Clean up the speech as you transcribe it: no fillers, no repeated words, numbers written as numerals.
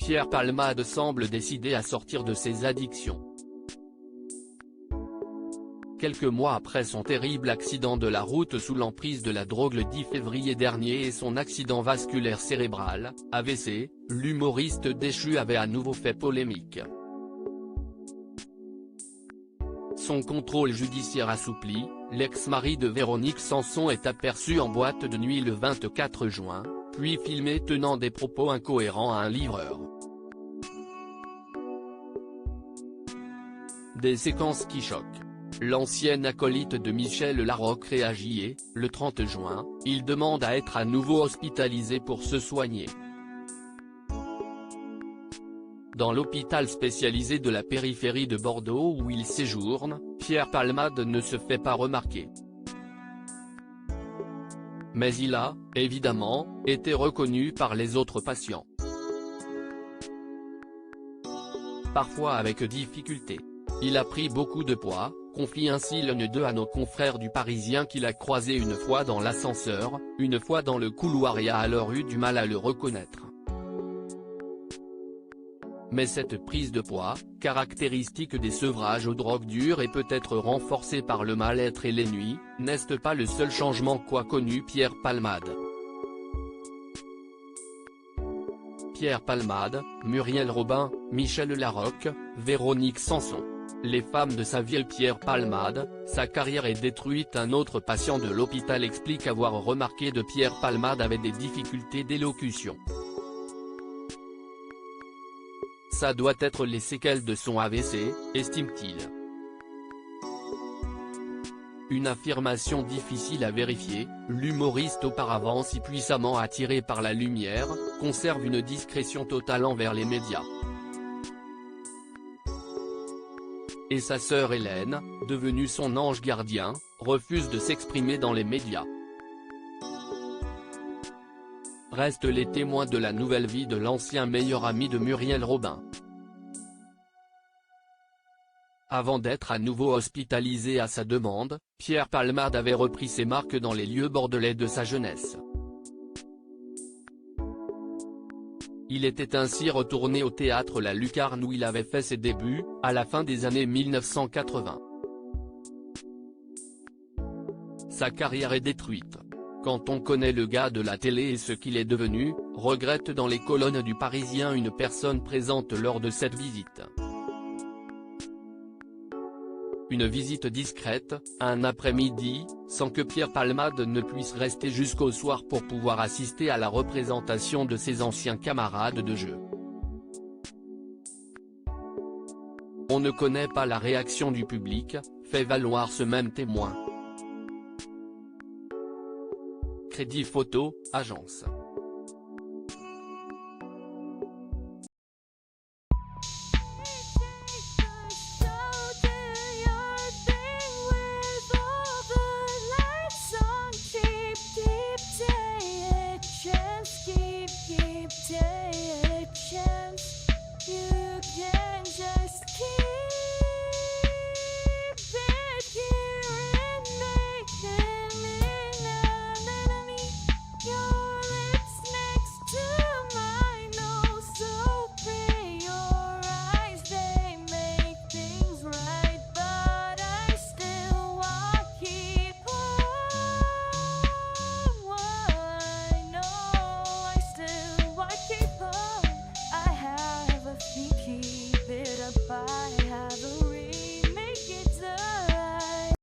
Pierre Palmade semble décidé à sortir de ses addictions. Quelques mois après son terrible accident de la route sous l'emprise de la drogue le 10 février dernier et son accident vasculaire cérébral, AVC, l'humoriste déchu avait à nouveau fait polémique. Son contrôle judiciaire assoupli, l'ex-mari de Véronique Sanson est aperçu en boîte de nuit le 24 juin, puis filmé tenant des propos incohérents à un livreur. Des séquences qui choquent. L'ancienne acolyte de Michel Larocque réagit et, le 30 juin, il demande à être à nouveau hospitalisé pour se soigner. Dans l'hôpital spécialisé de la périphérie de Bordeaux où il séjourne, Pierre Palmade ne se fait pas remarquer. Mais il a, évidemment, été reconnu par les autres patients. Parfois avec difficulté. Il a pris beaucoup de poids, confie ainsi l'un d'eux à nos confrères du Parisien qu'il a croisé une fois dans l'ascenseur, une fois dans le couloir et a alors eu du mal à le reconnaître. Mais cette prise de poids, caractéristique des sevrages aux drogues dures et peut-être renforcée par le mal-être et les nuits, n'est pas le seul changement qu'a connu Pierre Palmade. Pierre Palmade, Muriel Robin, Michel Larocque, Véronique Sanson. Les femmes de sa vie. Pierre Palmade, sa carrière est détruite. Un autre patient de l'hôpital explique avoir remarqué que Pierre Palmade avait des difficultés d'élocution. Ça doit être les séquelles de son AVC, estime-t-il. Une affirmation difficile à vérifier, l'humoriste auparavant si puissamment attiré par la lumière, conserve une discrétion totale envers les médias. Et sa sœur Hélène, devenue son ange gardien, refuse de s'exprimer dans les médias. Restent les témoins de la nouvelle vie de l'ancien meilleur ami de Muriel Robin. Avant d'être à nouveau hospitalisé à sa demande, Pierre Palmade avait repris ses marques dans les lieux bordelais de sa jeunesse. Il était ainsi retourné au théâtre La Lucarne où il avait fait ses débuts, à la fin des années 1980. Sa carrière est détruite. Quand on connaît le gars de la télé et ce qu'il est devenu, regrette dans les colonnes du Parisien une personne présente lors de cette visite. Une visite discrète, un après-midi, sans que Pierre Palmade ne puisse rester jusqu'au soir pour pouvoir assister à la représentation de ses anciens camarades de jeu. On ne connaît pas la réaction du public, fait valoir ce même témoin. Crédit Photo, agence. Keep it up, I have a